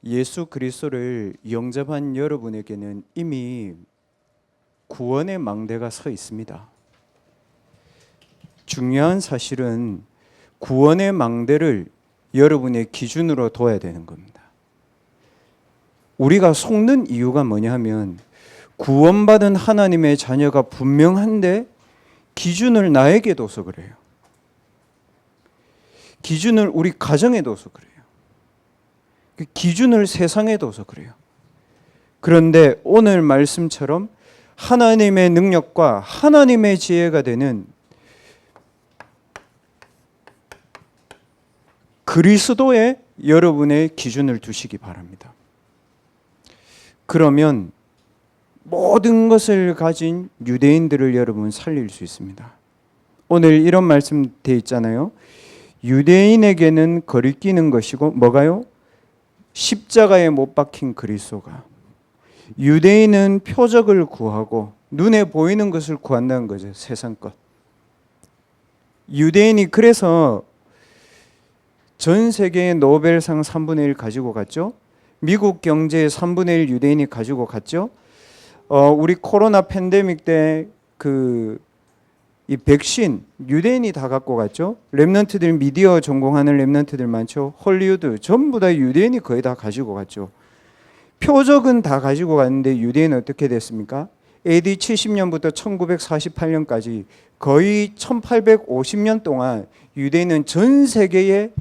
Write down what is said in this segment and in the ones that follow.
예수 그리스도를 영접한 여러분에게는 이미 구원의 망대가 서 있습니다. 중요한 사실은 구원의 망대를 여러분의 기준으로 둬야 되는 겁니다. 우리가 속는 이유가 뭐냐 하면 구원받은 하나님의 자녀가 분명한데 기준을 나에게 둬서 그래요. 기준을 우리 가정에 둬서 그래요. 기준을 세상에 둬서 그래요. 그런데 오늘 말씀처럼 하나님의 능력과 하나님의 지혜가 되는 그리스도에 여러분의 기준을 두시기 바랍니다. 그러면 모든 것을 가진 유대인들을 여러분 살릴 수 있습니다. 오늘 이런 말씀 돼 있잖아요. 유대인에게는 거리끼는 것이고 뭐가요? 십자가에 못 박힌 그리스도가. 유대인은 표적을 구하고 눈에 보이는 것을 구한다는 거죠. 세상 것. 유대인이 그래서 전 세계의 노벨상 3분의 1 가지고 갔죠. 미국 경제의 3분의 1 유대인이 가지고 갔죠. 우리 코로나 팬데믹 때 이 백신 유대인이 다 갖고 갔죠. 랩런트들 미디어 전공하는 랩런트들 많죠. 헐리우드 전부 다 유대인이 거의 다 가지고 갔죠. 표적은 다 가지고 갔는데 유대인은 어떻게 됐습니까? AD 70년부터 1948년까지 거의 1850년 동안 유대인은 전 세계에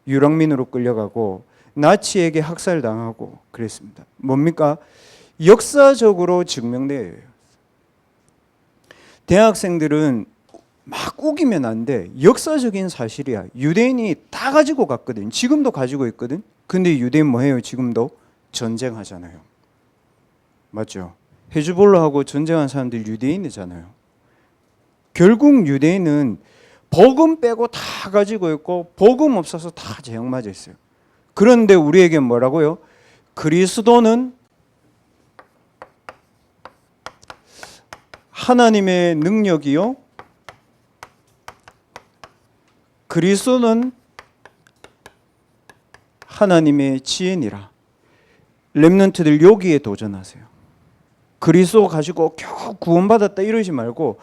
유랑민으로 끌려가고 나치에게 학살당하고 그랬습니다. 뭡니까? 역사적으로 증명돼요. 대학생들은 막 우기면 안 돼. 역사적인 사실이야. 유대인이 다 가지고 갔거든. 지금도 가지고 있거든. 근데 유대인 뭐 해요? 지금도 전쟁하잖아요. 맞죠? 헤즈볼라하고 전쟁한 사람들 유대인이잖아요. 결국 유대인은 복음 빼고 다 가지고 있고 복음 없어서 다 재앙 맞아 있어요. 그런데 우리에게 뭐라고요? 그리스도는 하나님의 능력이요. 그리스도는 하나님의 지혜니라. 렘넌트들 여기에 도전하세요. 그리스도 가지고 겨우 구원받았다 이러지 말고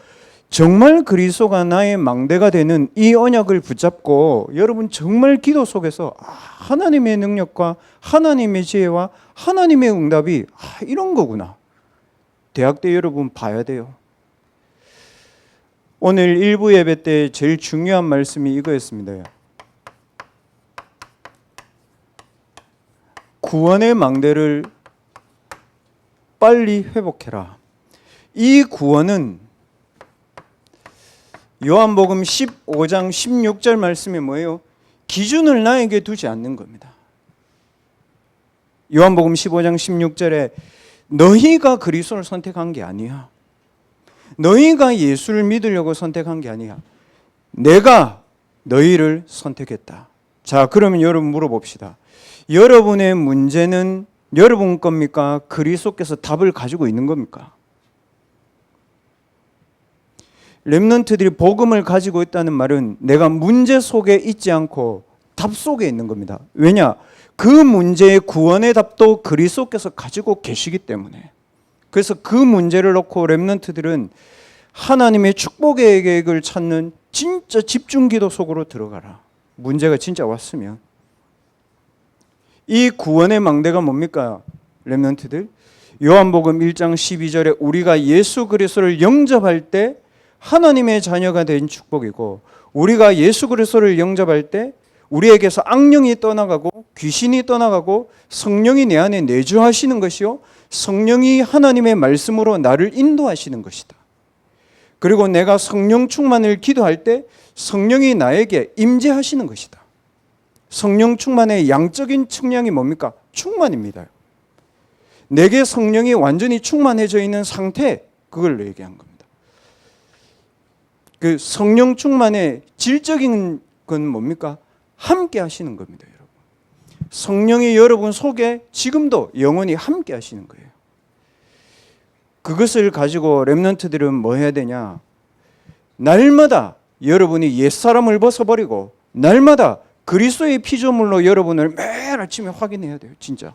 정말 그리스도가 나의 망대가 되는 이 언약을 붙잡고 여러분 정말 기도 속에서 하나님의 능력과 하나님의 지혜와 하나님의 응답이 이런 거구나. 대학 때 여러분 봐야 돼요. 오늘 일부 예배 때 제일 중요한 말씀이 이거였습니다. 구원의 망대를 빨리 회복해라. 이 구원은 요한복음 15장 16절 말씀이 뭐예요? 기준을 나에게 두지 않는 겁니다. 요한복음 15장 16절에 너희가 그리스도를 선택한 게 아니야. 너희가 예수를 믿으려고 선택한 게 아니야. 내가 너희를 선택했다. 자, 그러면 여러분 물어봅시다. 여러분의 문제는 여러분 겁니까? 그리스도께서 답을 가지고 있는 겁니까? 렘넌트들이 복음을 가지고 있다는 말은 내가 문제 속에 있지 않고 답 속에 있는 겁니다. 왜냐? 그 문제의 구원의 답도 그리스도께서 가지고 계시기 때문에. 그래서 그 문제를 놓고 렘넌트들은 하나님의 축복의 계획을 찾는 진짜 집중기도 속으로 들어가라. 문제가 진짜 왔으면. 이 구원의 망대가 뭡니까? 렘넌트들. 요한복음 1장 12절에 우리가 예수 그리스도를 영접할 때 하나님의 자녀가 된 축복이고 우리가 예수 그리스도를 영접할 때 우리에게서 악령이 떠나가고 귀신이 떠나가고 성령이 내 안에 내주하시는 것이요 성령이 하나님의 말씀으로 나를 인도하시는 것이다. 그리고 내가 성령 충만을 기도할 때 성령이 나에게 임재하시는 것이다. 성령 충만의 양적인 측량이 뭡니까? 충만입니다. 내게 성령이 완전히 충만해져 있는 상태, 그걸 얘기한 겁니다. 그 성령 충만의 질적인 건 뭡니까? 함께 하시는 겁니다, 여러분. 성령이 여러분 속에 지금도 영원히 함께 하시는 거예요. 그것을 가지고 렘넌트들은 뭐 해야 되냐? 날마다 여러분이 옛사람을 벗어버리고 날마다 그리스도의 피조물로 여러분을 매일 아침에 확인해야 돼요. 진짜.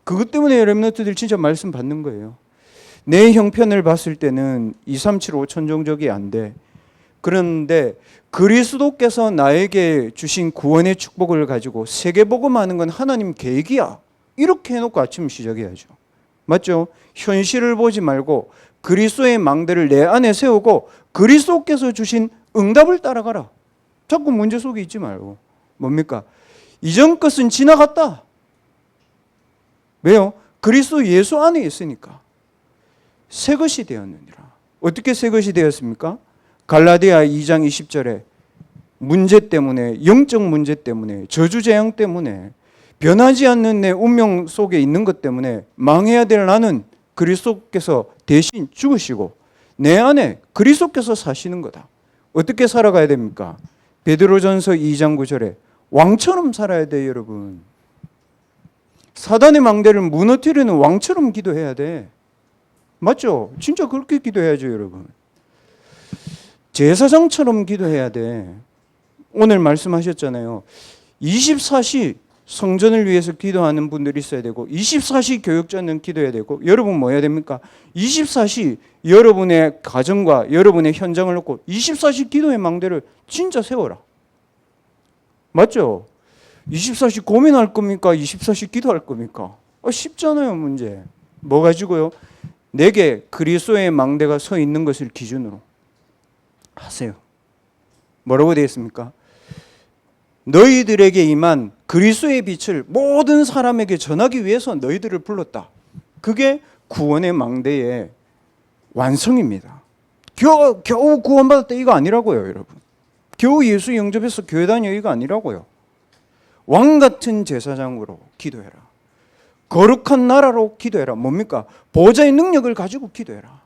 그것 때문에 렘넌트들 진짜 말씀 받는 거예요. 내 형편을 봤을 때는 2, 3, 7, 5천 종족이 안 돼. 그런데 그리스도께서 나에게 주신 구원의 축복을 가지고 세계복음하는 건 하나님 계획이야. 이렇게 해놓고 아침 시작해야죠. 맞죠? 현실을 보지 말고 그리스도의 망대를 내 안에 세우고 그리스도께서 주신 응답을 따라가라. 자꾸 문제 속에 있지 말고. 뭡니까? 이전 것은 지나갔다. 왜요? 그리스도 예수 안에 있으니까. 새 것이 되었느니라. 어떻게 새 것이 되었습니까? 갈라디아 2장 20절에 문제 때문에, 영적 문제 때문에, 저주재앙 때문에, 변하지 않는 내 운명 속에 있는 것 때문에 망해야 될 나는 그리스도께서 대신 죽으시고 내 안에 그리스도께서 사시는 거다. 어떻게 살아가야 됩니까? 베드로전서 2장 9절에 왕처럼 살아야 돼요, 여러분. 사단의 망대를 무너뜨리는 왕처럼 기도해야 돼. 맞죠? 진짜 그렇게 기도해야죠, 여러분. 제사장처럼 기도해야 돼. 오늘 말씀하셨잖아요. 24시 성전을 위해서 기도하는 분들이 있어야 되고 24시 교육자는 기도해야 되고 여러분 뭐 해야 됩니까? 24시 여러분의 가정과 여러분의 현장을 놓고 24시 기도의 망대를 진짜 세워라. 맞죠? 24시 고민할 겁니까? 24시 기도할 겁니까? 쉽잖아요, 문제. 뭐 가지고요? 내게 그리스도의 망대가 서 있는 것을 기준으로 하세요. 뭐라고 되어 있습니까? 너희들에게 임한 그리스도의 빛을 모든 사람에게 전하기 위해서 너희들을 불렀다. 그게 구원의 망대의 완성입니다. 겨우 구원받았다 이거 아니라고요, 여러분. 겨우 예수 영접해서 교회 다녀 이거 아니라고요. 왕 같은 제사장으로 기도해라. 거룩한 나라로 기도해라. 뭡니까? 보좌의 능력을 가지고 기도해라.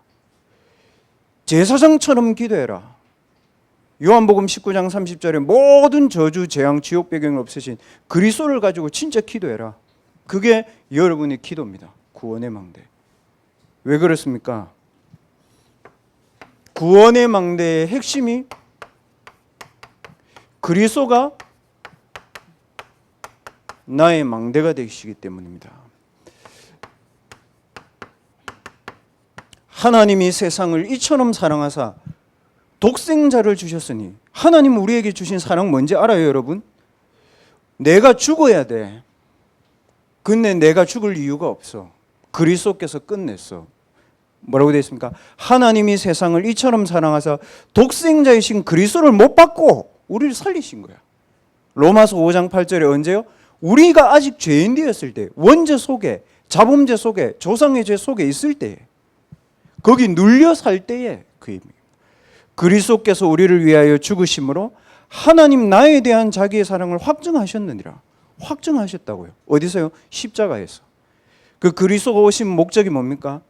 제사장처럼 기도해라. 요한복음 19장 30절에 모든 저주, 재앙, 지옥 배경을 없애신 그리스도를 가지고 진짜 기도해라. 그게 여러분의 기도입니다. 구원의 망대. 왜 그렇습니까? 구원의 망대의 핵심이 그리스도가 나의 망대가 되시기 때문입니다. 하나님이 세상을 이처럼 사랑하사 독생자를 주셨으니 하나님 우리에게 주신 사랑 뭔지 알아요, 여러분? 내가 죽어야 돼. 근데 내가 죽을 이유가 없어. 그리스도께서 끝냈어. 뭐라고 되어 있습니까? 하나님이 세상을 이처럼 사랑하사 독생자이신 그리스도를 못 받고 우리를 살리신 거야. 로마서 5장 8절에 언제요? 우리가 아직 죄인 되었을 때, 원죄 속에, 자범죄 속에, 조상의 죄 속에 있을 때에, 거기 눌려 살 때에 그 의미. 그리스도께서 우리를 위하여 죽으심으로 하나님 나에 대한 자기의 사랑을 확증하셨느니라. 확증하셨다고요. 어디서요? 십자가에서. 그 그리스도가 오신 목적이 뭡니까?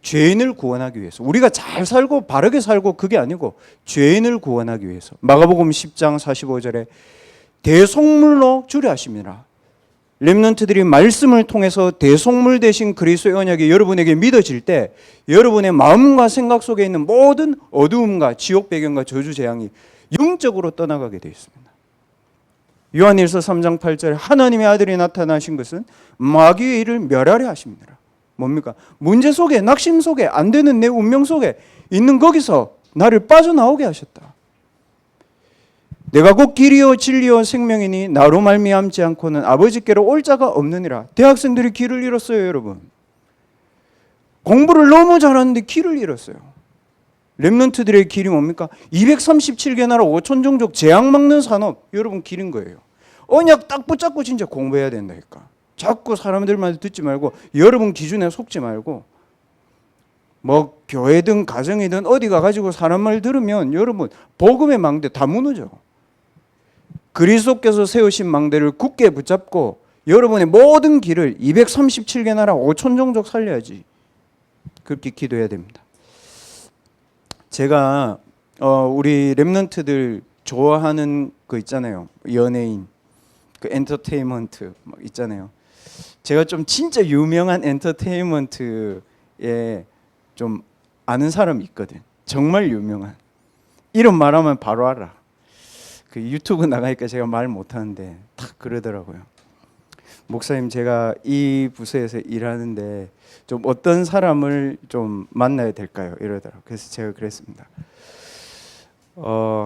죄인을 구원하기 위해서. 우리가 잘 살고 바르게 살고 그게 아니고 죄인을 구원하기 위해서. 마가복음 10장 45절에 대속물로 주려 하심이라. 렘넌트들이 말씀을 통해서 대속물 되신 그리스도의 언약이 여러분에게 믿어질 때 여러분의 마음과 생각 속에 있는 모든 어두움과 지옥 배경과 저주 재앙이 영적으로 떠나가게 되어 있습니다. 요한일서 3장 8절에 하나님의 아들이 나타나신 것은 마귀의 일을 멸하려 하십니다. 뭡니까? 문제 속에, 낙심 속에, 안 되는 내 운명 속에 있는 거기서 나를 빠져나오게 하셨다. 내가 곧 길이요 진리요 생명이니 나로 말미암지 않고는 아버지께로 올 자가 없느니라. 대학생들이 길을 잃었어요, 여러분. 공부를 너무 잘하는데 길을 잃었어요. 렘넌트들의 길이 뭡니까? 237개 나라 5천 종족 재앙 막는 산업, 여러분 길인 거예요. 언약 딱 붙잡고 진짜 공부해야 된다니까. 자꾸 사람들 말 듣지 말고 여러분 기준에 속지 말고 뭐 교회든 가정이든 어디 가가지고 사람 말 들으면 여러분 복음의 망대 다 무너져. 그리스도께서 세우신 망대를 굳게 붙잡고 여러분의 모든 길을 237개 나라 5천 종족 살려야지. 그렇게 기도해야 됩니다. 제가 우리 렘넌트들 좋아하는 거 있잖아요. 연예인, 그 엔터테인먼트 있잖아요. 제가 좀 진짜 유명한 엔터테인먼트에 좀 아는 사람이 있거든. 정말 유명한. 이름 말하면 바로 알아. 그 유튜브 나가니까 제가 말 못하는데 딱 그러더라고요. 목사님, 제가 이 부서에서 일하는데 좀 어떤 사람을 좀 만나야 될까요? 이러더라고요. 그래서 제가 그랬습니다.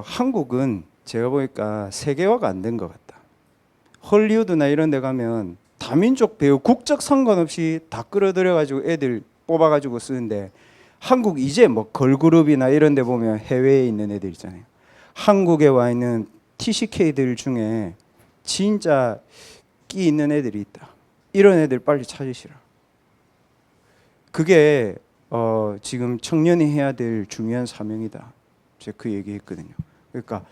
한국은 제가 보니까 세계화가 안 된 것 같다. 헐리우드나 이런 데 가면 다민족 배우 국적 상관없이 다 끌어들여가지고 애들 뽑아가지고 쓰는데, 한국 이제 뭐 걸그룹이나 이런 데 보면 해외에 있는 애들 있잖아요. 한국에 와 있는 TCK들 중에 진짜 끼 있는 애들이 있다. 이런 애들 빨리 찾으시라. 그게 지금 청년이 해야 될 중요한 사명이다. 제가 그 얘기했거든요. 그러니까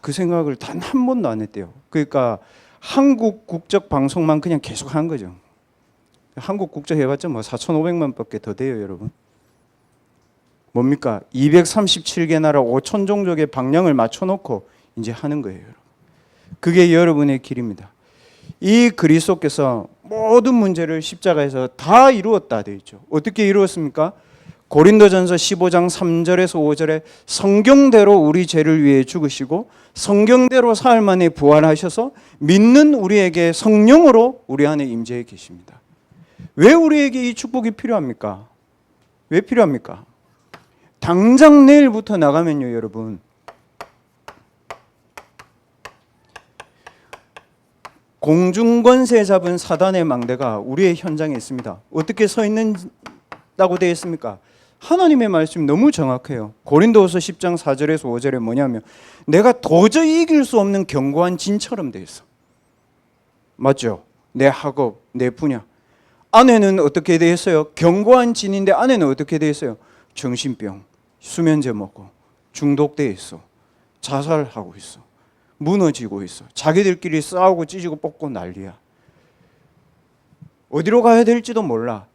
그 생각을 단 한 번도 안 했대요. 그러니까 한국 국적 방송만 그냥 계속 한 거죠. 한국 국적 해봤자 뭐 4,500만 밖에 더 돼요, 여러분. 뭡니까? 237개 나라 5천 종족의 방향을 맞춰놓고 이제 하는 거예요, 여러분. 그게 여러분의 길입니다. 이 그리스도께서 모든 문제를 십자가에서 다 이루었다 되어 있죠. 어떻게 이루었습니까? 고린도전서 15장 3절에서 5절에 성경대로 우리 죄를 위해 죽으시고 성경대로 사흘 만에 부활하셔서 믿는 우리에게 성령으로 우리 안에 임재해 계십니다. 왜 우리에게 이 축복이 필요합니까? 왜 필요합니까? 당장 내일부터 나가면요, 여러분, 공중권세 잡은 사단의 망대가 우리의 현장에 있습니다. 어떻게 서 있는다고 되어 있습니까? 하나님의 말씀이 너무 정확해요. 고린도후서 10장 4절에서 5절에 뭐냐면 내가 도저히 이길 수 없는 견고한 진처럼 되어 있어. 맞죠? 내 학업, 내 분야. 안에는 어떻게 되어 있어요? 견고한 진인데 안에는 어떻게 되어 있어요? 정신병, 수면제 먹고 중독되어 있어. 자살하고 있어. 무너지고 있어. 자기들끼리 싸우고 찢고 뽑고 난리야. 어디로 가야 될지도 몰라.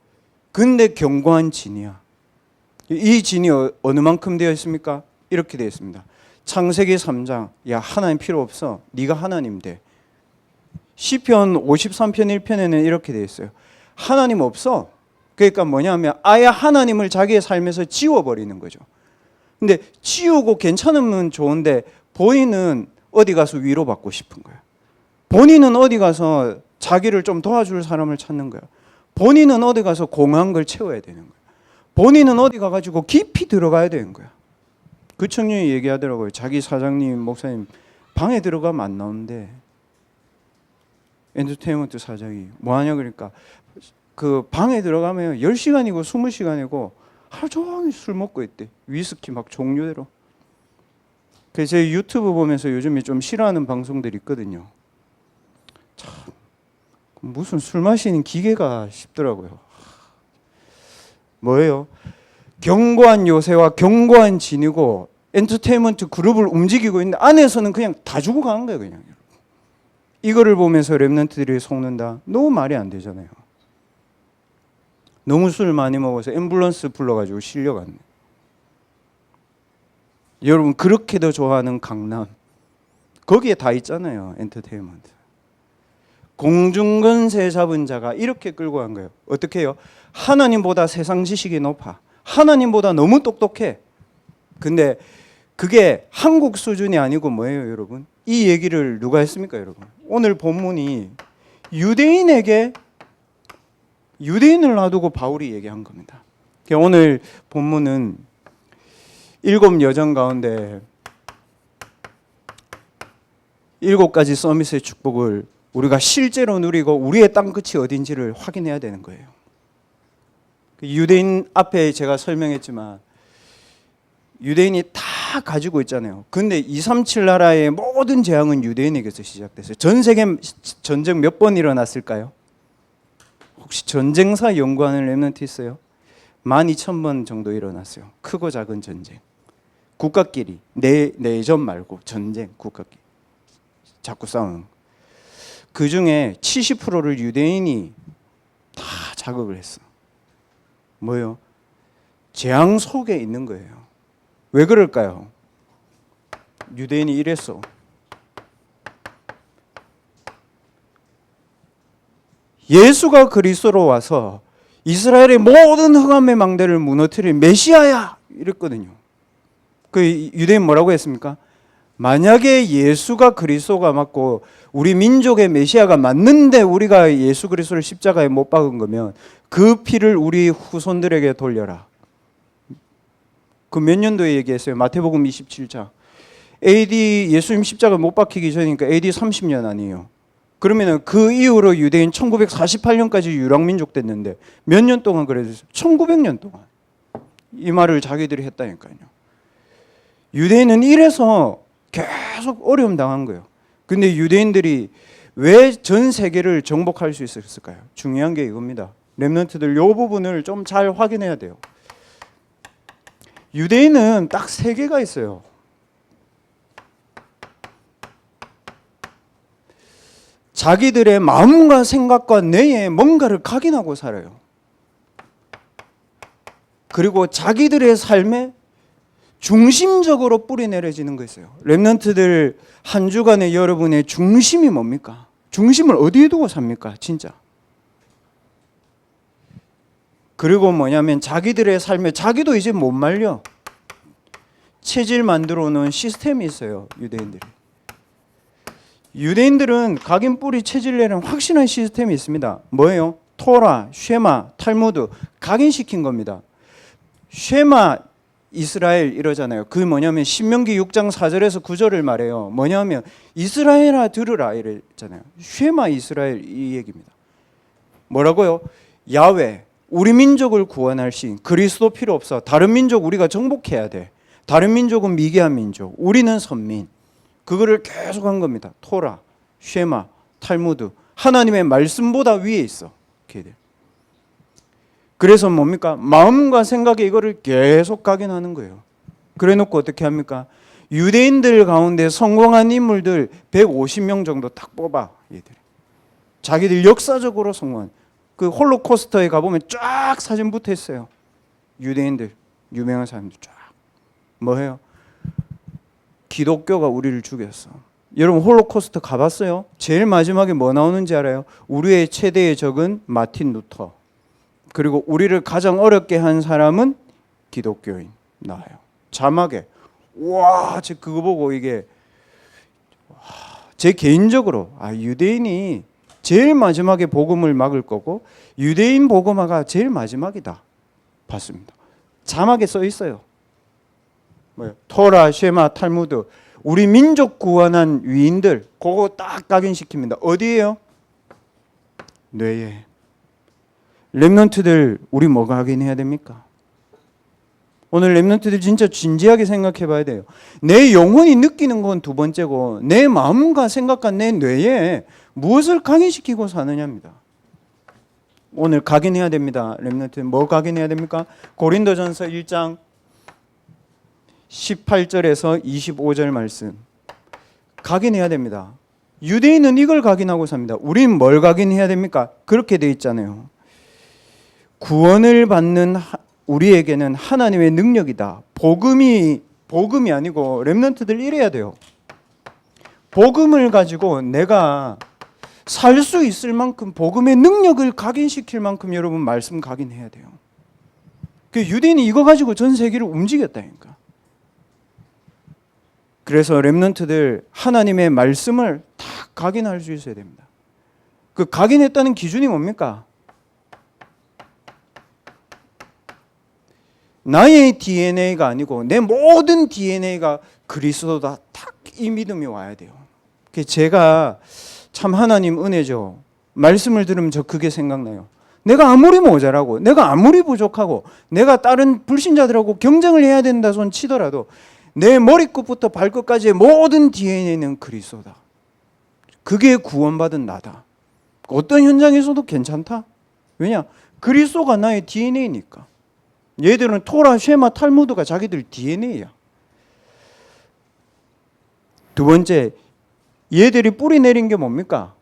근데 견고한 진이야. 이 진이 어느 만큼 되어 있습니까? 이렇게 되어 있습니다. 창세기 3장, 야, 하나님 필요 없어. 네가 하나님 돼. 시편 53편 1편에는 이렇게 되어 있어요. 하나님 없어. 그러니까 뭐냐면 아예 하나님을 자기의 삶에서 지워버리는 거죠. 근데 지우고 괜찮으면 좋은데 본인은 어디 가서 위로받고 싶은 거야. 본인은 어디 가서 자기를 좀 도와줄 사람을 찾는 거야. 본인은 어디 가서 공허한 걸 채워야 되는 거야. 본인은 어디 가가지고 깊이 들어가야 되는 거야. 그 청년이 얘기하더라고요. 자기 사장님, 목사님 방에 들어가면 안 나오는데 엔터테인먼트 사장이 뭐하냐 그러니까 그 방에 들어가면 10시간이고 20시간이고 하루 종일 술 먹고 있대. 위스키 막 종류대로. 그래서 제 유튜브 보면서 요즘에 좀 싫어하는 방송들이 있거든요. 참 무슨 술 마시는 기계가 싶더라고요. 뭐예요? 견고한 요새와 견고한 진이고 엔터테인먼트 그룹을 움직이고 있는데 안에서는 그냥 다 죽어 가는 거예요, 그냥. 이거를 보면서 랩런트들이 속는다. 너무 말이 안 되잖아요. 너무 술 많이 먹어서 앰뷸런스 불러가지고 실려갔네. 여러분 그렇게도 좋아하는 강남 거기에 다 있잖아요. 엔터테인먼트. 공중권세 잡은 자가 이렇게 끌고 간 거예요. 어떻게 해요? 하나님보다 세상 지식이 높아. 하나님보다 너무 똑똑해. 근데 그게 한국 수준이 아니고 뭐예요, 여러분? 이 얘기를 누가 했습니까, 여러분? 오늘 본문이 유대인을 놔두고 바울이 얘기한 겁니다. 오늘 본문은 7 여정 가운데 7가지 서밋의 축복을 우리가 실제로 누리고 우리의 땅끝이 어딘지를 확인해야 되는 거예요. 유대인 앞에 제가 설명했지만 유대인이 다 가지고 있잖아요. 근데 237 나라의 모든 재앙은 유대인에게서 시작됐어요. 전 세계 전쟁 몇 번 일어났을까요? 혹시 전쟁사 연구하는 랩런트 있어요? 12,000번 정도 일어났어요. 크고 작은 전쟁. 국가끼리 내전 말고 전쟁, 국가끼리 자꾸 싸우는. 그 중에 70%를 유대인이 다 자극을 했어. 뭐요? 재앙 속에 있는 거예요. 왜 그럴까요? 유대인이 이랬어. 예수가 그리스도로 와서 이스라엘의 모든 흑암의 망대를 무너뜨릴 메시아야 이랬거든요. 그 유대인 뭐라고 했습니까? 만약에 예수가 그리스도가 맞고 우리 민족의 메시아가 맞는데 우리가 예수 그리스도를 십자가에 못 박은 거면 그 피를 우리 후손들에게 돌려라. 그 몇 년도에 얘기했어요? 마태복음 27장. AD 예수님 십자가 못 박히기 전이니까 AD 30년 아니에요. 그러면은 그 이후로 유대인 1948년까지 유랑민족 됐는데 몇 년 동안 그랬어요? 1900년 동안. 이 말을 자기들이 했다니까요. 유대인은 이래서 계속 어려움 당한 거예요. 근데 유대인들이 왜 전 세계를 정복할 수 있었을까요? 중요한 게 이겁니다. 렘넌트들 이 부분을 좀 잘 확인해야 돼요. 유대인은 딱 세 개가 있어요. 자기들의 마음과 생각과 뇌에 뭔가를 각인하고 살아요. 그리고 자기들의 삶에 중심적으로 뿌리 내려지는 거 있어요. 렘넌트들 한 주간에 여러분의 중심이 뭡니까? 중심을 어디에 두고 삽니까? 진짜. 그리고 뭐냐면 자기들의 삶에 자기도 이제 못 말려. 체질 만들어 놓은 시스템이 있어요. 유대인들은 각인 뿌리 체질 내는 확실한 시스템이 있습니다. 뭐예요? 토라, 쉐마, 탈무드 각인시킨 겁니다. 쉐마 이스라엘 이러잖아요. 그게 뭐냐면 신명기 6장 4절에서 9절을 말해요. 뭐냐면 이스라엘아 들으라 이랬잖아요. 쉐마 이스라엘 이 얘기입니다. 뭐라고요? 야훼 우리 민족을 구원할 신 그리스도 필요 없어. 다른 민족 우리가 정복해야 돼. 다른 민족은 미개한 민족, 우리는 선민. 그거를 계속 한 겁니다. 토라, 쉐마, 탈무드. 하나님의 말씀보다 위에 있어. 걔들. 그래서 뭡니까? 마음과 생각에 이거를 계속 각인하는 거예요. 그래 놓고 어떻게 합니까? 유대인들 가운데 성공한 인물들 150명 정도 딱 뽑아. 얘들. 자기들 역사적으로 성공한. 그 홀로코스터에 가보면 쫙 사진 붙어 있어요. 유대인들, 유명한 사람들 쫙. 뭐예요? 기독교가 우리를 죽였어. 여러분 홀로코스터 가봤어요? 제일 마지막에 뭐 나오는지 알아요? 우리의 최대의 적은 마틴 루터. 그리고 우리를 가장 어렵게 한 사람은 기독교인 나와요. 자막에 와, 제 그거 보고 이게 제 개인적으로 유대인이 제일 마지막에 복음을 막을 거고 유대인 복음화가 제일 마지막이다 봤습니다. 자막에 써 있어요. 뭐요? 토라, 쉐마, 탈무드 우리 민족 구원한 위인들 그거 딱 각인시킵니다. 어디에요? 뇌에. 렘넌트들 우리 뭐가 각인해야 됩니까? 오늘 렘넌트들 진짜 진지하게 생각해 봐야 돼요. 내 영혼이 느끼는 건 두 번째고 내 마음과 생각과 내 뇌에 무엇을 각인시키고 사느냐입니다. 오늘 각인해야 됩니다. 렘넌트 뭐 각인해야 됩니까? 고린도전서 1장 18절에서 25절 말씀 각인해야 됩니다. 유대인은 이걸 각인하고 삽니다. 우린 뭘 각인해야 됩니까? 그렇게 돼 있잖아요. 구원을 받는 우리에게는 하나님의 능력이다. 복음이 아니고 렘넌트들 이래야 돼요. 복음을 가지고 내가 살 수 있을 만큼 복음의 능력을 각인시킬 만큼 여러분 말씀 각인해야 돼요. 그 유대인이 이거 가지고 전 세계를 움직였다니까. 그래서 렘넌트들 하나님의 말씀을 다 각인할 수 있어야 됩니다. 그 각인했다는 기준이 뭡니까? 나의 DNA가 아니고 내 모든 DNA가 그리스도다. 딱 이 믿음이 와야 돼요. 제가 참 하나님 은혜죠. 말씀을 들으면 저 그게 생각나요. 내가 아무리 모자라고 내가 아무리 부족하고 내가 다른 불신자들하고 경쟁을 해야 된다 손 치더라도 내 머리끝부터 발끝까지의 모든 DNA는 그리스도다. 그게 구원받은 나다. 어떤 현장에서도 괜찮다. 왜냐? 그리스도가 나의 DNA니까. 얘들은 토라, 쉐마, 탈무드가 자기들 DNA야. 두 번째, 얘들이 뿌리 내린 게 뭡니까?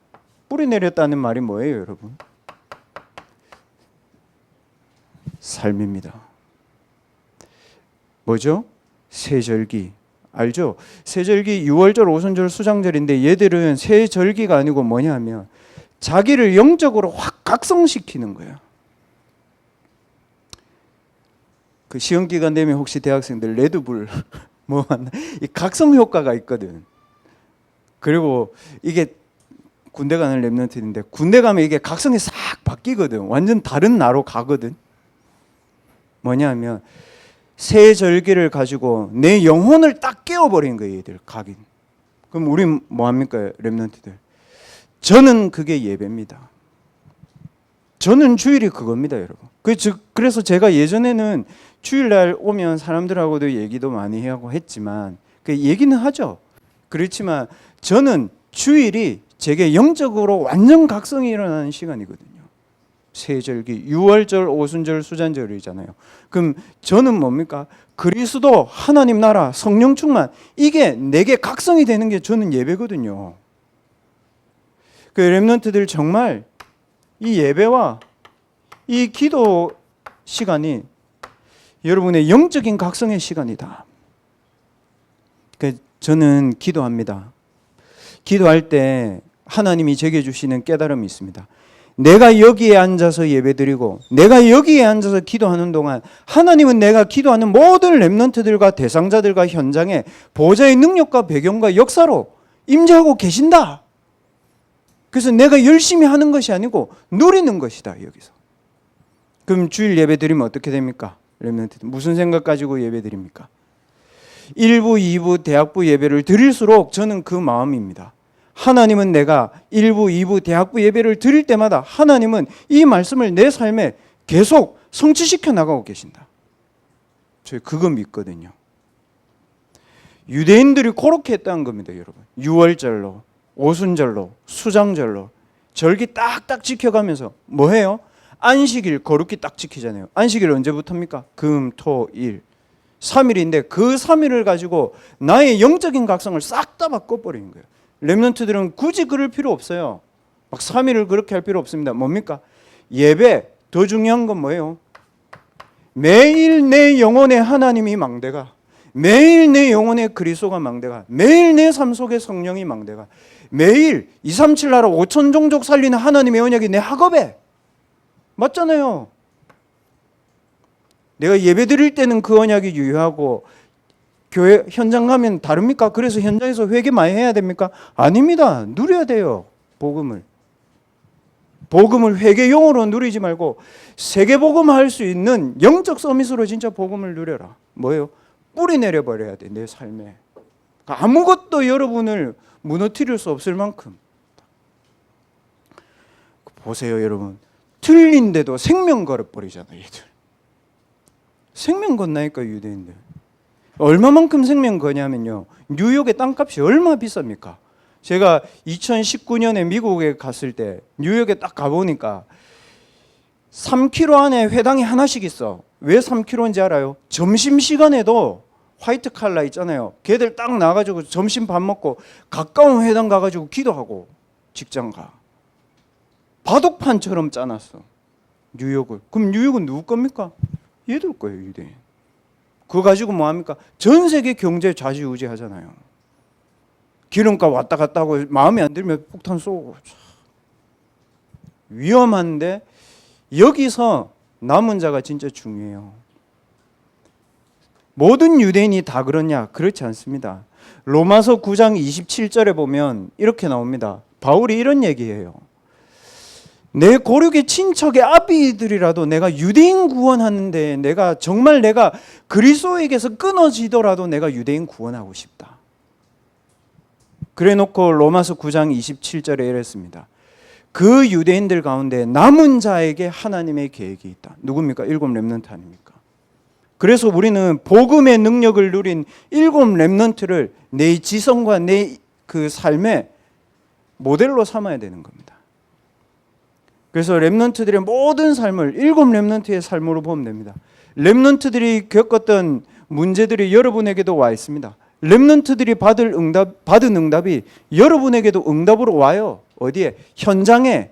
뿌리 내렸다는 말이 뭐예요, 여러분? 삶입니다. 뭐죠? 세절기. 알죠? 세절기 6월절, 오순절, 수장절인데 얘들은 세절기가 아니고 뭐냐 하면 자기를 영적으로 확 각성시키는 거예요. 그 시험 기간 되면 혹시 대학생들 레드불 뭐 이 각성 효과가 있거든. 그리고 이게 군대 가는 랩런트인데 군대 가면 이게 각성이 싹 바뀌거든. 완전 다른 나로 가거든. 뭐냐면 새 절기를 가지고 내 영혼을 딱 깨워버린 거예요. 얘들 각인. 그럼 우리 뭐합니까? 랩런트들. 저는 그게 예배입니다. 저는 주일이 그겁니다, 여러분. 그래서 제가 예전에는 주일날 오면 사람들하고도 얘기도 많이 하고 했지만 그 얘기는 하죠. 그렇지만 저는 주일이 제게 영적으로 완전 각성이 일어나는 시간이거든요. 세절기, 유월절, 오순절, 수잔절이잖아요. 그럼 저는 뭡니까? 그리스도, 하나님 나라, 성령 충만, 이게 내게 각성이 되는 게 저는 예배거든요. 그 렘넌트들 정말 이 예배와 이 기도 시간이 여러분의 영적인 각성의 시간이다. 저는 기도합니다. 기도할 때 하나님이 제게 주시는 깨달음이 있습니다. 내가 여기에 앉아서 예배드리고 내가 여기에 앉아서 기도하는 동안 하나님은 내가 기도하는 모든 렘넌트들과 대상자들과 현장에 보좌의 능력과 배경과 역사로 임재하고 계신다. 그래서 내가 열심히 하는 것이 아니고 누리는 것이다. 여기서. 그럼 주일 예배 드리면 어떻게 됩니까? 렘넌트들 무슨 생각 가지고 예배 드립니까? 1부, 2부, 대학부 예배를 드릴수록 저는 그 마음입니다. 하나님은 내가 1부, 2부, 대학부 예배를 드릴 때마다 하나님은 이 말씀을 내 삶에 계속 성취시켜 나가고 계신다. 저희 그거 믿거든요. 유대인들이 그렇게 했다는 겁니다, 여러분. 유월절로, 오순절로, 수장절로 절기 딱딱 지켜가면서 뭐 해요? 안식일 거룩히 딱 지키잖아요. 안식일 언제부터입니까? 금, 토, 일 3일인데 그 3일을 가지고 나의 영적인 각성을 싹 다 바꿔버리는 거예요. 렘넌트들은 굳이 그럴 필요 없어요. 막 3일을 그렇게 할 필요 없습니다. 뭡니까? 예배, 더 중요한 건 뭐예요? 매일 내 영혼의 하나님이 망대가, 매일 내 영혼의 그리스도가 망대가, 매일 내 삶 속에 성령이 망대가, 매일 237 나라 5천 종족 살리는 하나님의 언약이 내 학업에 맞잖아요. 내가 예배 드릴 때는 그 언약이 유효하고 교회 현장 가면 다릅니까? 그래서 현장에서 회개 많이 해야 됩니까? 아닙니다. 누려야 돼요. 복음을 회개용으로 누리지 말고 세계복음 할 수 있는 영적 서밋으로 진짜 복음을 누려라. 뭐예요? 뿌리 내려버려야 돼. 내 삶에. 아무것도 여러분을 무너뜨릴 수 없을 만큼. 보세요, 여러분. 틀린데도 생명 걸어버리잖아요, 얘들. 생명 건나니까 유대인들. 얼마만큼 생명 거냐면요. 뉴욕의 땅값이 얼마 비쌉니까? 제가 2019년에 미국에 갔을 때 뉴욕에 딱 가보니까 3km 안에 회당이 하나씩 있어. 왜 3km인지 알아요? 점심시간에도 화이트 칼라 있잖아요. 걔들 딱 나가지고 점심 밥 먹고 가까운 회당 가가지고 기도하고 직장 가. 바둑판처럼 짜놨어. 뉴욕을. 그럼 뉴욕은 누구 겁니까? 얘들 거예요, 유대인. 그거 가지고 뭐 합니까? 전 세계 경제 좌지우지 하잖아요. 기름값 왔다 갔다 하고 마음에 안 들면 폭탄 쏘고. 위험한데 여기서 남은 자가 진짜 중요해요. 모든 유대인이 다 그러냐? 그렇지 않습니다. 로마서 9장 27절에 보면 이렇게 나옵니다. 바울이 이런 얘기해요. 내 고륙의 친척의 아비들이라도 내가 유대인 구원하는데 내가 그리스도에게서 끊어지더라도 내가 유대인 구원하고 싶다. 그래 놓고 로마서 9장 27절에 이랬습니다. 그 유대인들 가운데 남은 자에게 하나님의 계획이 있다. 누굽니까? 7 렘넌트 아닙니까? 그래서 우리는 복음의 능력을 누린 7 렘넌트를 내 지성과 내 그 삶의 모델로 삼아야 되는 겁니다. 그래서 렘넌트들의 모든 삶을 7 렘넌트의 삶으로 보면 됩니다. 렘넌트들이 겪었던 문제들이 여러분에게도 와 있습니다. 렘넌트들이 받은 응답이 여러분에게도 응답으로 와요. 어디에? 현장에,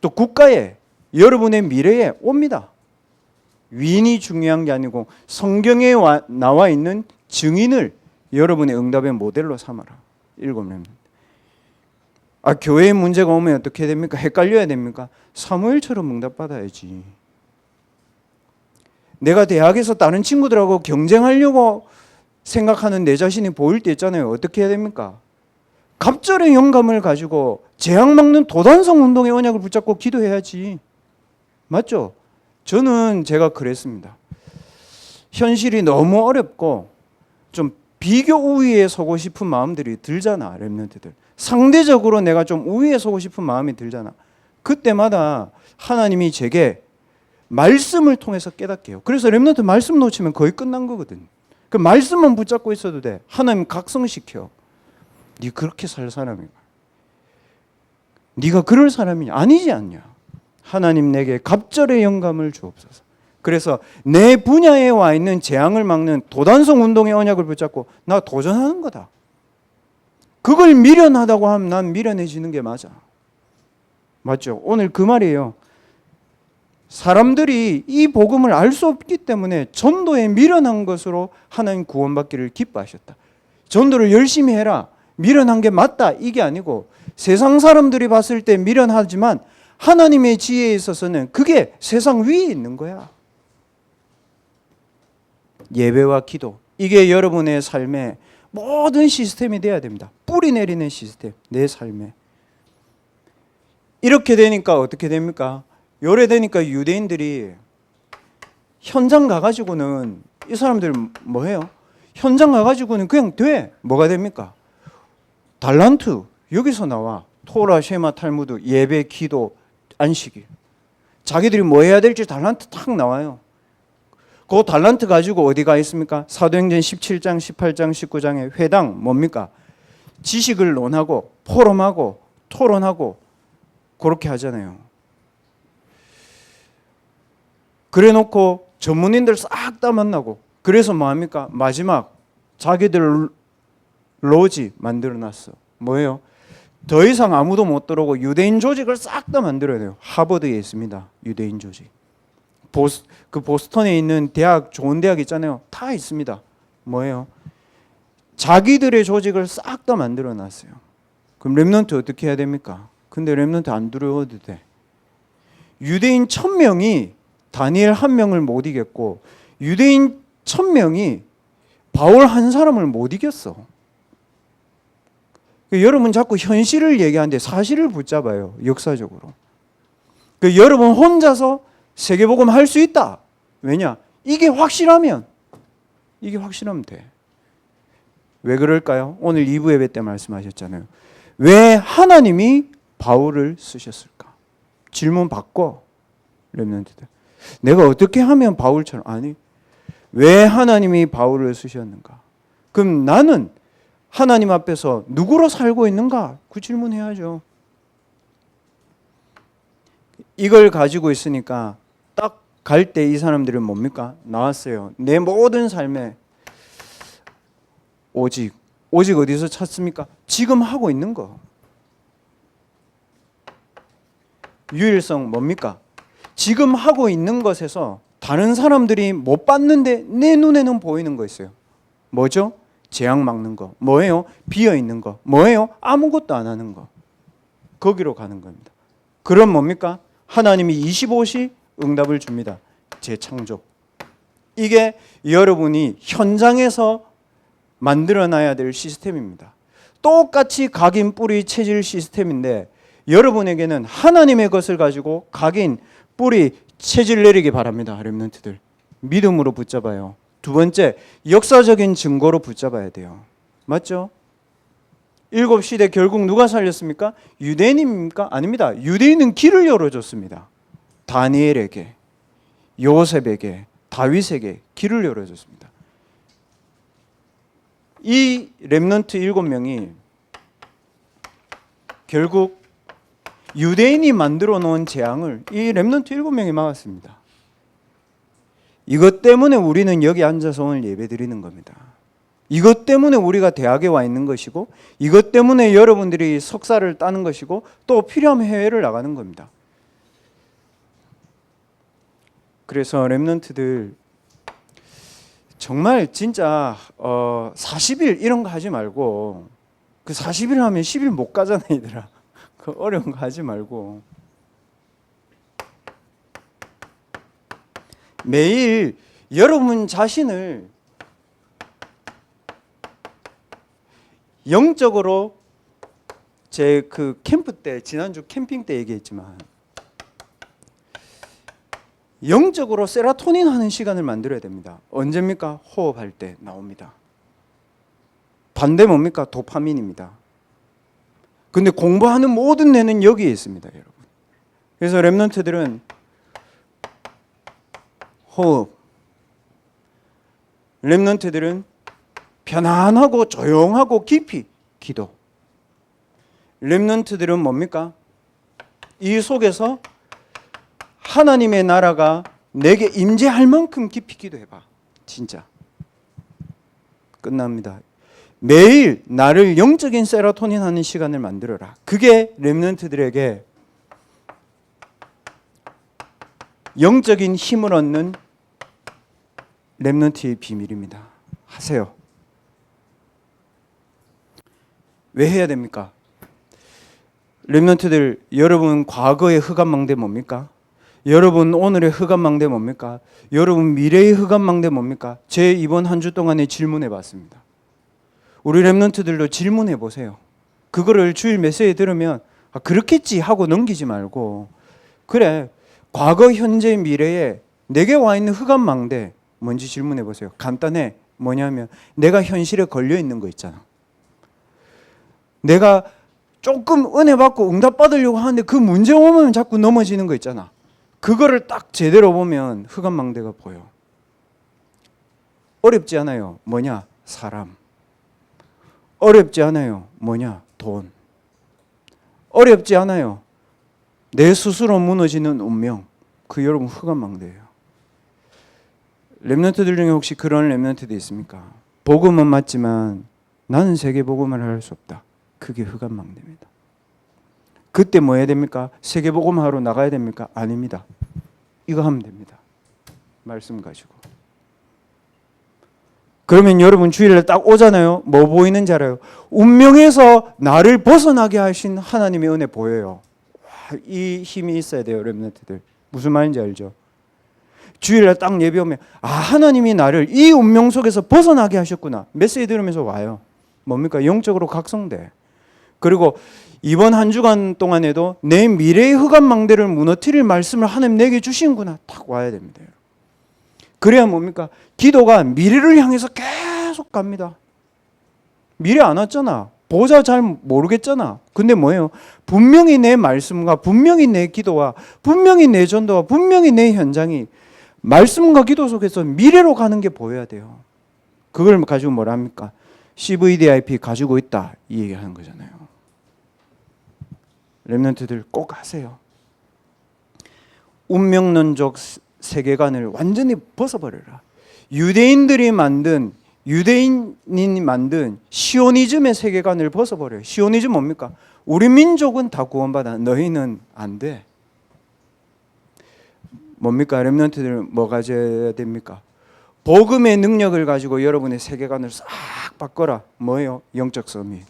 또 국가에, 여러분의 미래에 옵니다. 위인이 중요한 게 아니고 성경에 나와 있는 증인을 여러분의 응답의 모델로 삼아라. 7 렘넌트. 교회에 문제가 오면 어떻게 됩니까? 헷갈려야 됩니까? 사무엘처럼 응답받아야지. 내가 대학에서 다른 친구들하고 경쟁하려고 생각하는 내 자신이 보일 때 있잖아요. 어떻게 해야 됩니까? 갑절의 영감을 가지고 재앙 막는 도단성 운동의 언약을 붙잡고 기도해야지. 맞죠? 저는 제가 그랬습니다. 현실이 너무 어렵고 좀 비교 우위에 서고 싶은 마음들이 들잖아. 렘넌트들. 상대적으로 내가 좀 우위에 서고 싶은 마음이 들잖아. 그때마다 하나님이 제게 말씀을 통해서 깨닫게 해요. 그래서 렘넌트 말씀 놓치면 거의 끝난 거거든. 그 말씀만 붙잡고 있어도 돼. 하나님 각성시켜. 네 그렇게 살 사람인가? 네가 그럴 사람이냐? 아니지 않냐? 하나님 내게 갑절의 영감을 주옵소서. 그래서 내 분야에 와 있는 재앙을 막는 도단성 운동의 언약을 붙잡고 나 도전하는 거다. 그걸 미련하다고 하면 난 미련해지는 게 맞아. 맞죠? 오늘 그 말이에요. 사람들이 이 복음을 알 수 없기 때문에 전도에 미련한 것으로 하나님 구원받기를 기뻐하셨다. 전도를 열심히 해라. 미련한 게 맞다. 이게 아니고 세상 사람들이 봤을 때 미련하지만 하나님의 지혜에 있어서는 그게 세상 위에 있는 거야. 예배와 기도. 이게 여러분의 삶의 모든 시스템이 돼야 됩니다. 뿌리 내리는 시스템. 내 삶에. 이렇게 되니까 어떻게 됩니까? 요래되니까 유대인들이 현장 가가지고는 이 사람들 뭐 해요? 현장 가가지고는 그냥 돼. 뭐가 됩니까? 달란트. 여기서 나와. 토라, 쉐마, 탈무드, 예배, 기도, 안식일. 자기들이 뭐 해야 될지 달란트 탁 나와요. 그 달란트 가지고 어디 가 있습니까? 사도행전 17장, 18장, 19장에 회당 뭡니까? 지식을 논하고 포럼하고 토론하고 그렇게 하잖아요. 그래 놓고 전문인들 싹 다 만나고 그래서 뭐합니까? 마지막 자기들 로지 만들어 놨어. 뭐예요? 더 이상 아무도 못 들어오고 유대인 조직을 싹 다 만들어야 돼요. 하버드에 있습니다. 유대인 조직. 그 보스턴에 있는 대학, 좋은 대학 있잖아요. 다 있습니다. 뭐예요? 자기들의 조직을 싹 다 만들어 놨어요. 그럼 렘넌트 어떻게 해야 됩니까? 근데 렘넌트 안 들어오도 돼. 유대인 1000명이 다니엘 1명을 못 이겼고 유대인 1000명이 바울 한 사람을 못 이겼어. 여러분 자꾸 현실을 얘기하는데 사실을 붙잡아요. 역사적으로. 여러분 혼자서 세계복음 할 수 있다. 왜냐? 이게 확실하면 돼. 왜 그럴까요? 오늘 2부 예배 때 말씀하셨잖아요. 왜 하나님이 바울을 쓰셨을까? 질문 바꿔. 렘넌트들. 내가 어떻게 하면 바울처럼 아니 왜 하나님이 바울을 쓰셨는가? 그럼 나는 하나님 앞에서 누구로 살고 있는가? 그 질문해야죠. 이걸 가지고 있으니까 딱 갈 때 이 사람들은 뭡니까? 나왔어요. 내 모든 삶에 오직 어디서 찾습니까? 지금 하고 있는 거. 유일성 뭡니까? 지금 하고 있는 것에서 다른 사람들이 못 봤는데 내 눈에는 보이는 거 있어요. 뭐죠? 재앙 막는 거. 뭐예요? 비어 있는 거. 뭐예요? 아무것도 안 하는 거. 거기로 가는 겁니다. 그럼 뭡니까? 하나님이 25시 응답을 줍니다. 재창조. 이게 여러분이 현장에서 만들어놔야 될 시스템입니다. 똑같이 각인 뿌리 체질 시스템인데 여러분에게는 하나님의 것을 가지고 각인 뿌리 체질 내리기 바랍니다. 렘넌트들. 믿음으로 붙잡아요. 두 번째, 역사적인 증거로 붙잡아야 돼요. 맞죠? 7시대 결국 누가 살렸습니까? 유대인입니까? 아닙니다. 유대인은 길을 열어줬습니다. 다니엘에게, 요셉에게, 다윗에게 길을 열어줬습니다. 이 렘넌트 7명이 결국 유대인이 만들어 놓은 재앙을 이 렘넌트 7명이 막았습니다. 이것 때문에 우리는 여기 앉아서 오늘 예배 드리는 겁니다. 이것 때문에 우리가 대학에 와 있는 것이고 이것 때문에 여러분들이 석사를 따는 것이고 또 필요하면 해외를 나가는 겁니다. 그래서 렘넌트들 정말 진짜 40일 이런 거 하지 말고 그 40일 하면 10일 못 가잖아 얘들아. 그 어려운 거 하지 말고 매일 여러분 자신을 영적으로 제 그 캠프 때 지난주 캠핑 때 얘기했지만 영적으로 세라토닌 하는 시간을 만들어야 됩니다. 언제입니까? 호흡할 때 나옵니다. 반대 뭡니까? 도파민입니다. 근데 공부하는 모든 뇌는 여기에 있습니다, 여러분. 그래서 랩런트들은 호흡, 랩런트들은 편안하고 조용하고 깊이 기도. 랩런트들은 뭡니까? 이 속에서 하나님의 나라가 내게 임재할 만큼 깊이 기도해봐. 진짜 끝납니다. 매일 나를 영적인 세로토닌 하는 시간을 만들어라. 그게 렘넌트들에게 영적인 힘을 얻는 렘넌트의 비밀입니다. 하세요. 왜 해야 됩니까? 렘넌트들, 여러분 과거의 흑암망대 뭡니까? 여러분 오늘의 흑암망대 뭡니까? 여러분 미래의 흑암망대 뭡니까? 제 이번 한 주 동안에 질문해 봤습니다. 우리 렘넌트들도 질문해 보세요. 그거를 주일 메시지 들으면 그렇겠지 하고 넘기지 말고, 그래, 과거 현재 미래에 내게 와 있는 흑암망대 뭔지 질문해 보세요. 간단해. 뭐냐면 내가 현실에 걸려 있는 거 있잖아. 내가 조금 은혜 받고 응답 받으려고 하는데 그 문제 오면 자꾸 넘어지는 거 있잖아. 그거를 딱 제대로 보면 흑암망대가 보여. 어렵지 않아요. 뭐냐? 사람. 어렵지 않아요. 뭐냐? 돈. 어렵지 않아요. 내 스스로 무너지는 운명. 그 여러분 흑암망대예요. 렘넌트들 중에 혹시 그런 렘넌트도 있습니까? 복음은 맞지만 나는 세계 복음을 할 수 없다. 그게 흑암망대입니다. 그때 뭐 해야 됩니까? 세계 복음하러 나가야 됩니까? 아닙니다. 이거 하면 됩니다. 말씀 가지고. 그러면 여러분 주일에 딱 오잖아요. 뭐 보이는지 알아요? 운명에서 나를 벗어나게 하신 하나님의 은혜 보여요. 이 힘이 있어야 돼요, 렘넌트들. 무슨 말인지 알죠? 주일에 딱 예배 오면 하나님이 나를 이 운명 속에서 벗어나게 하셨구나. 메시지 들으면서 와요. 뭡니까? 영적으로 각성돼. 그리고 이번 한 주간 동안에도 내 미래의 흑암망대를 무너뜨릴 말씀을 하나님 내게 주신구나. 딱 와야 됩니다. 그래야 뭡니까? 기도가 미래를 향해서 계속 갑니다. 미래 안 왔잖아. 보자 잘 모르겠잖아. 근데 뭐예요? 분명히 내 말씀과 분명히 내 기도와 분명히 내 전도와 분명히 내 현장이 말씀과 기도 속에서 미래로 가는 게 보여야 돼요. 그걸 가지고 뭐라 합니까? CVDIP 가지고 있다, 이 얘기하는 거잖아요. 렘넌트들 꼭 하세요. 운명론적 세계관을 완전히 벗어버려라. 유대인이 만든 시오니즘의 세계관을 벗어버려요. 시오니즘 뭡니까? 우리 민족은 다 구원받아, 너희는 안 돼. 뭡니까? 렘넌트들 뭐 가져야 됩니까? 복음의 능력을 가지고 여러분의 세계관을 싹 바꿔라. 뭐예요? 영적 서밋.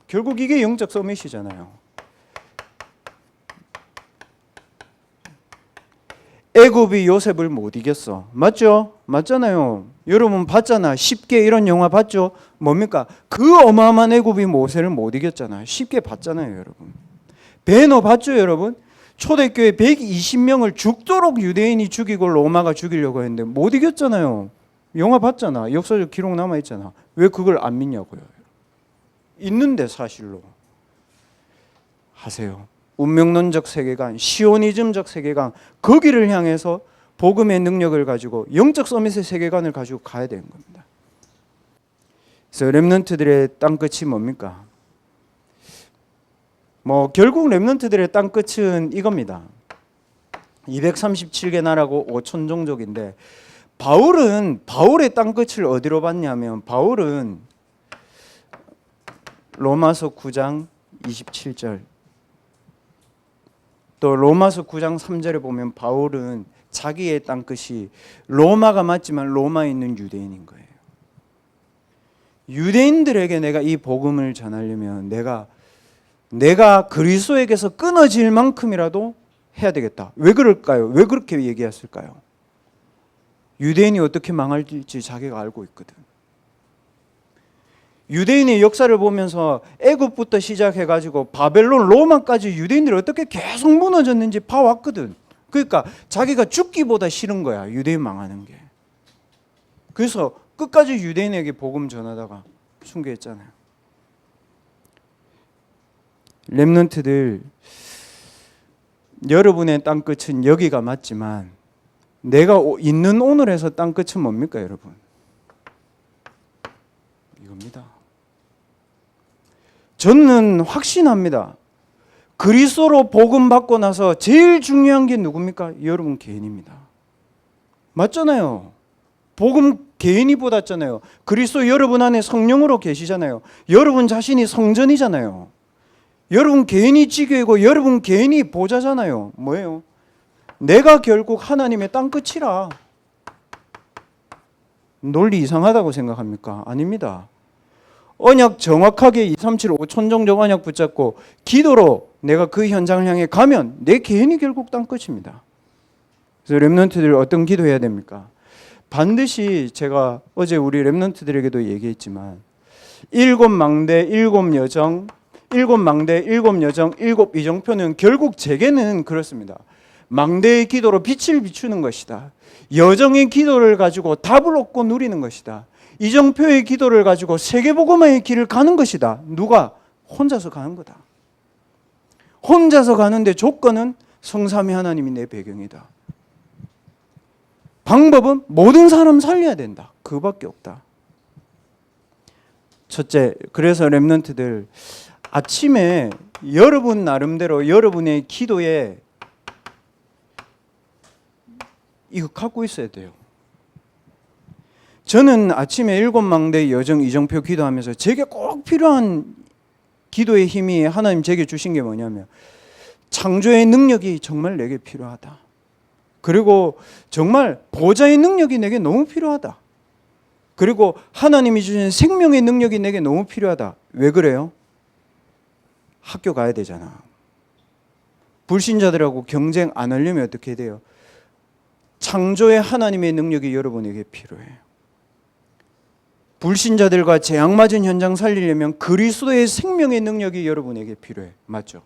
결국 이게 영적 서밋이잖아요. 애굽이 요셉을 못 이겼어. 맞죠? 맞잖아요. 여러분 봤잖아. 쉽게 이런 영화 봤죠? 뭡니까? 그 어마어마한 애굽이 모세를 못 이겼잖아요. 쉽게 봤잖아요, 여러분. 베너 봤죠, 여러분? 초대교회 120명을 죽도록 유대인이 죽이고 로마가 죽이려고 했는데 못 이겼잖아요. 영화 봤잖아. 역사적 기록 남아있잖아. 왜 그걸 안 믿냐고요. 있는데 사실로. 하세요. 운명론적 세계관, 시오니즘적 세계관, 거기를 향해서 복음의 능력을 가지고 영적 서밋의 세계관을 가지고 가야 되는 겁니다. 그래서 렘넌트들의 땅끝이 뭡니까? 결국 렘넌트들의 땅끝은 이겁니다. 237개 나라고 5천 종족인데, 바울의 땅끝을 어디로 봤냐면, 바울은 로마서 9장 27절, 또 로마서 9장 3절에 보면 바울은 자기의 땅끝이 로마가 맞지만 로마에 있는 유대인인 거예요. 유대인들에게 내가 이 복음을 전하려면 내가 그리스도에게서 끊어질 만큼이라도 해야 되겠다. 왜 그럴까요? 왜 그렇게 얘기했을까요? 유대인이 어떻게 망할지 자기가 알고 있거든. 유대인의 역사를 보면서 애굽부터 시작해가지고 바벨론, 로마까지 유대인들이 어떻게 계속 무너졌는지 봐왔거든. 그러니까 자기가 죽기보다 싫은 거야, 유대인 망하는 게. 그래서 끝까지 유대인에게 복음 전하다가 순교했잖아요. 렘넌트들, 여러분의 땅끝은 여기가 맞지만 내가 있는 오늘에서 땅끝은 뭡니까, 여러분? 이겁니다. 저는 확신합니다. 그리스도로 복음 받고 나서 제일 중요한 게 누굽니까? 여러분 개인입니다. 맞잖아요. 복음 개인이 받았잖아요. 그리스도 여러분 안에 성령으로 계시잖아요. 여러분 자신이 성전이잖아요. 여러분 개인이 지교이고 여러분 개인이 보좌잖아요. 뭐예요? 내가 결국 하나님의 땅끝이라. 논리 이상하다고 생각합니까? 아닙니다. 언약 정확하게 237 5천정적 언약 붙잡고 기도로 내가 그 현장을 향해 가면 내 개인이 결국 땅끝입니다. 그래서 렘넌트들 어떤 기도해야 됩니까? 반드시 제가 어제 우리 렘넌트들에게도 얘기했지만 7망대 7여정 7망대 7여정 7이정표는 결국 제게는 그렇습니다. 망대의 기도로 빛을 비추는 것이다. 여정의 기도를 가지고 답을 얻고 누리는 것이다. 이정표의 기도를 가지고 세계복음화의 길을 가는 것이다. 누가? 혼자서 가는 거다. 혼자서 가는데 조건은 성삼위 하나님이 내 배경이다. 방법은 모든 사람 살려야 된다. 그거밖에 없다. 첫째, 그래서 렘넌트들 아침에 여러분 나름대로 여러분의 기도에 이거 갖고 있어야 돼요. 저는 아침에 7망대 여정 이정표 기도하면서 제게 꼭 필요한 기도의 힘이 하나님 제게 주신 게 뭐냐면 창조의 능력이 정말 내게 필요하다. 그리고 정말 보좌의 능력이 내게 너무 필요하다. 그리고 하나님이 주신 생명의 능력이 내게 너무 필요하다. 왜 그래요? 학교 가야 되잖아. 불신자들하고 경쟁 안 하려면 어떻게 돼요? 창조의 하나님의 능력이 여러분에게 필요해요. 불신자들과 재앙 맞은 현장 살리려면 그리스도의 생명의 능력이 여러분에게 필요해. 맞죠?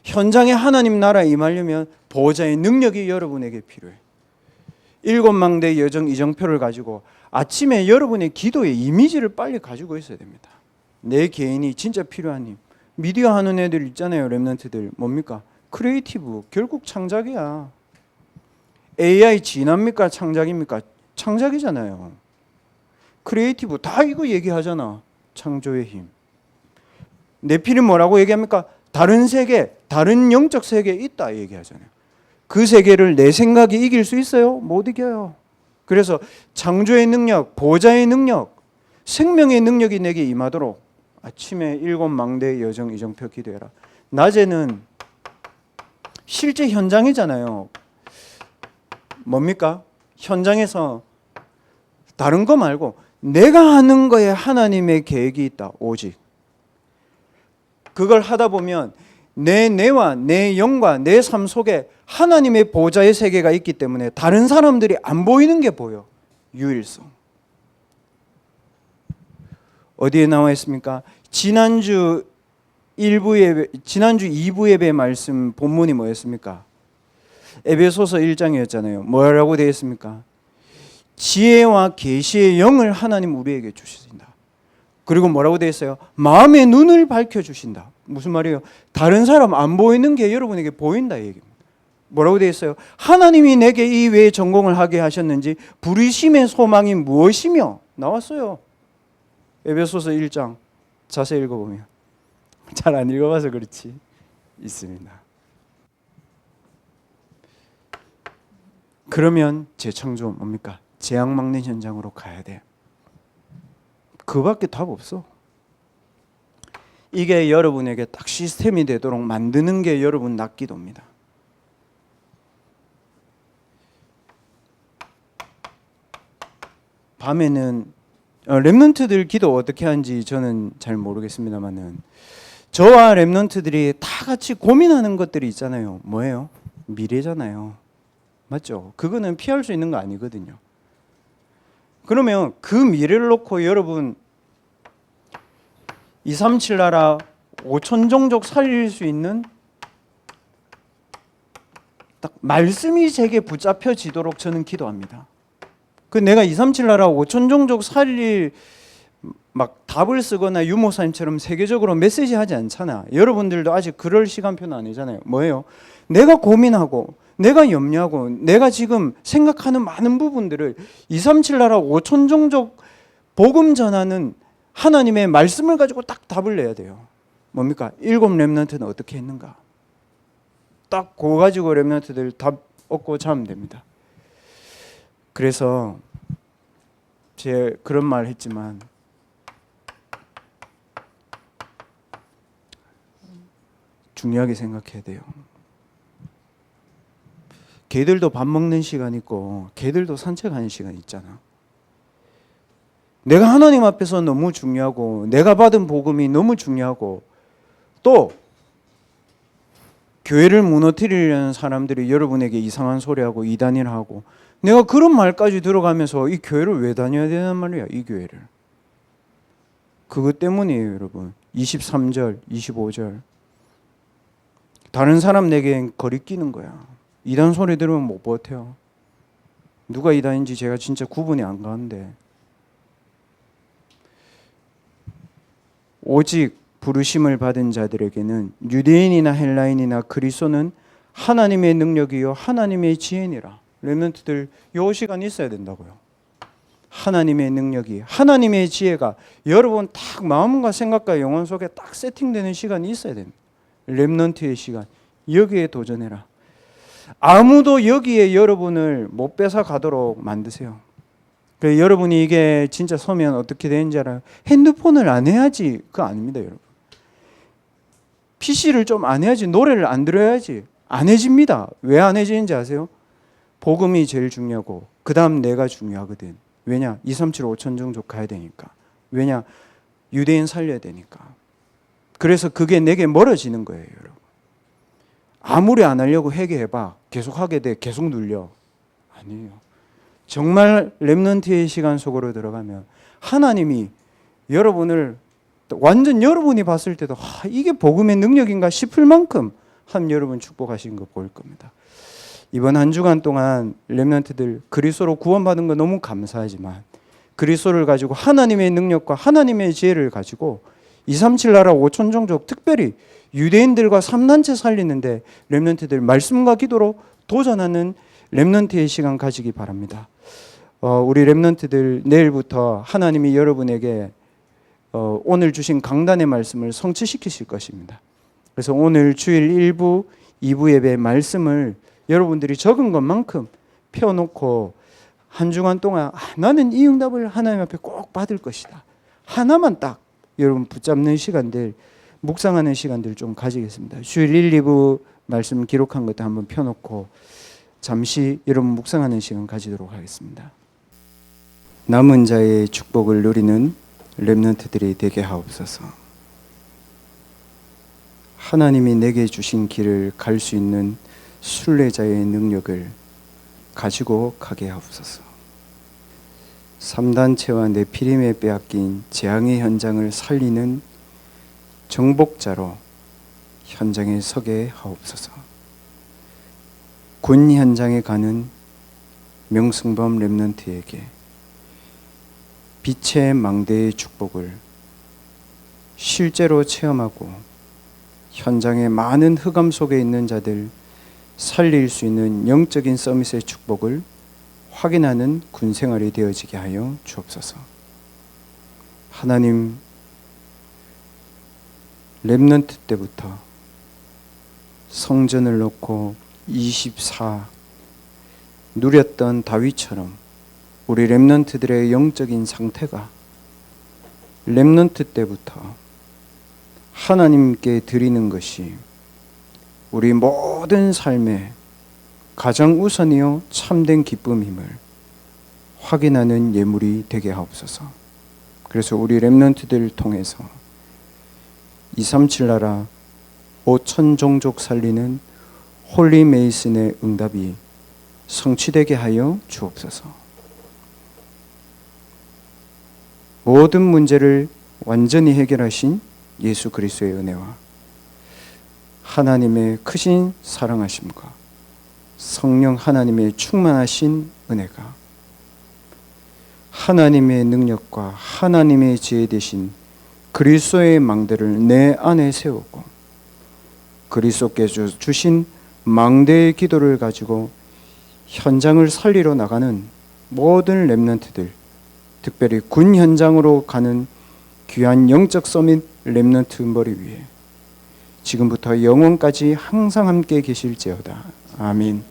현장에 하나님 나라 임하려면 보호자의 능력이 여러분에게 필요해. 7망대 여정 이정표를 가지고 아침에 여러분의 기도의 이미지를 빨리 가지고 있어야 됩니다. 내 개인이 진짜 필요한 힘. 미디어 하는 애들 있잖아요. 렘넌트들. 뭡니까? 크리에이티브. 결국 창작이야. AI 진화입니까? 창작입니까? 창작이잖아요. 크리에이티브 다 이거 얘기하잖아. 창조의 힘. 네피림 뭐라고 얘기합니까? 다른 세계, 다른 영적 세계에 있다 얘기하잖아요. 그 세계를 내 생각이 이길 수 있어요? 못 이겨요. 그래서 창조의 능력, 보좌의 능력, 생명의 능력이 내게 임하도록 아침에 7망대 여정 이정표 기도해라. 낮에는 실제 현장이잖아요. 뭡니까? 현장에서 다른 거 말고 내가 하는 거에 하나님의 계획이 있다. 오직 그걸 하다 보면 내 뇌와 내 영과 내 삶 속에 하나님의 보좌의 세계가 있기 때문에 다른 사람들이 안 보이는 게 보여. 유일성. 어디에 나와 있습니까? 지난주 2부 예배 말씀 본문이 뭐였습니까? 에베소서 1장이었잖아요. 뭐라고 되어 있습니까? 지혜와 계시의 영을 하나님 우리에게 주신다. 그리고 뭐라고 되어 있어요? 마음의 눈을 밝혀주신다. 무슨 말이에요? 다른 사람 안 보이는 게 여러분에게 보인다 얘기입니다. 뭐라고 되어 있어요? 하나님이 내게 이 외에 전공을 하게 하셨는지 부르심의 소망이 무엇이며 나왔어요. 에베소서 1장 자세히 읽어보면 잘 안 읽어봐서 그렇지 있습니다. 그러면 재창조 뭡니까? 재앙 막는 현장으로 가야 돼. 그밖에 답 없어. 이게 여러분에게 딱 시스템이 되도록 만드는 게 여러분 낫기도입니다. 밤에는 렘넌트들 기도 어떻게 하는지 저는 잘 모르겠습니다만은 저와 렘넌트들이 다 같이 고민하는 것들이 있잖아요. 뭐예요? 미래잖아요. 맞죠? 그거는 피할 수 있는 거 아니거든요. 그러면 그 미래를 놓고 여러분 237 나라 5천 종족 살릴 수 있는 딱 말씀이 제게 붙잡혀지도록 저는 기도합니다. 그 내가 237 나라 5천 종족 살릴 막 답을 쓰거나 유목사님처럼 세계적으로 메시지 하지 않잖아. 여러분들도 아직 그럴 시간표는 아니잖아요. 뭐예요? 내가 고민하고 내가 염려하고 내가 지금 생각하는 많은 부분들을 237 나라 5천 종족 복음 전하는 하나님의 말씀을 가지고 딱 답을 내야 돼요. 뭡니까? 7 렘넌트는 어떻게 했는가? 딱 그거 가지고 렘넌트들 답 얻고 자면 됩니다. 그래서 제가 그런 말 했지만 중요하게 생각해야 돼요. 개들도 밥 먹는 시간 있고 개들도 산책하는 시간 있잖아. 내가 하나님 앞에서 너무 중요하고 내가 받은 복음이 너무 중요하고 또 교회를 무너뜨리려는 사람들이 여러분에게 이상한 소리하고 이단이라고 내가 그런 말까지 들어가면서 이 교회를 왜 다녀야 되는 말이야. 이 교회를. 그것 때문이에요, 여러분. 23절, 25절. 다른 사람 내겐 거리끼는 거야. 이단 소리 들으면 못 버텨요. 누가 이단인지 제가 진짜 구분이 안 가는데. 오직 부르심을 받은 자들에게는 유대인이나 헬라인이나 그리스도는 하나님의 능력이요 하나님의 지혜니라. 렘넌트들 요 시간 있어야 된다고요. 하나님의 능력이 하나님의 지혜가 여러분 딱 마음과 생각과 영혼 속에 딱 세팅되는 시간이 있어야 됩니다. 렘넌트의 시간. 여기에 도전해라. 아무도 여기에 여러분을 못 뺏어 가도록 만드세요. 그래서 여러분이 이게 진짜 서면 어떻게 되는지 알아요? 핸드폰을 안 해야지 그거 아닙니다, 여러분. PC를 좀 안 해야지, 노래를 안 들어야지 안 해집니다. 왜 안 해지는지 아세요? 복음이 제일 중요하고 그 다음 내가 중요하거든. 왜냐? 237 5천 종족 가야 되니까. 왜냐? 유대인 살려야 되니까. 그래서 그게 내게 멀어지는 거예요, 여러분. 아무리 안 하려고 회개해봐. 계속 하게 돼. 계속 눌려. 아니에요. 정말 렘넌트의 시간 속으로 들어가면 하나님이 여러분을 완전 여러분이 봤을 때도 이게 복음의 능력인가 싶을 만큼 한 여러분 축복하신 거 보일 겁니다. 이번 한 주간 동안 렘넌트들 그리스도로 구원받은 거 너무 감사하지만 그리스도를 가지고 하나님의 능력과 하나님의 지혜를 가지고 237 나라 5천 종족 특별히 유대인들과 3단체 살리는데 렘넌트들 말씀과 기도로 도전하는 렘넌트의 시간 가지기 바랍니다. 우리 렘넌트들 내일부터 하나님이 여러분에게 오늘 주신 강단의 말씀을 성취시키실 것입니다. 그래서 오늘 주일 1부, 2부 예배 말씀을 여러분들이 적은 것만큼 펴놓고 한 주간 동안 나는 이 응답을 하나님 앞에 꼭 받을 것이다. 하나만 딱 여러분 붙잡는 시간들, 묵상하는 시간들 좀 가지겠습니다. 주일 1, 2부 말씀 기록한 것도 한번 펴놓고 잠시 여러분 묵상하는 시간 가지도록 하겠습니다. 남은 자의 축복을 누리는 렘넌트들이 되게 하옵소서. 하나님이 내게 주신 길을 갈 수 있는 순례자의 능력을 가지고 가게 하옵소서. 3단체와 네피림에 빼앗긴 재앙의 현장을 살리는 정복자로 현장에 서게 하옵소서. 군 현장에 가는 명승범 렘넌트에게 빛의 망대의 축복을 실제로 체험하고 현장의 많은 흑암 속에 있는 자들 살릴 수 있는 영적인 서밋의 축복을 확인하는 군생활이 되어지게 하여 주옵소서. 하나님, 렘넌트 때부터 성전을 놓고 24 누렸던 다윗처럼 우리 렘넌트들의 영적인 상태가 렘넌트 때부터 하나님께 드리는 것이 우리 모든 삶의 가장 우선이요 참된 기쁨임을 확인하는 예물이 되게 하옵소서. 그래서 우리 렘넌트들을 통해서 237 나라 5천 종족 살리는 홀리 메이슨의 응답이 성취되게 하여 주옵소서. 모든 문제를 완전히 해결하신 예수 그리스도의 은혜와 하나님의 크신 사랑하심과 성령 하나님의 충만하신 은혜가 하나님의 능력과 하나님의 지혜 되신 그리스도의 망대를 내 안에 세우고 그리스도께서 주신 망대의 기도를 가지고 현장을 살리러 나가는 모든 렘넌트들, 특별히 군 현장으로 가는 귀한 영적 서밋 렘넌트 머리 위에 지금부터 영원까지 항상 함께 계실지어다. 아멘.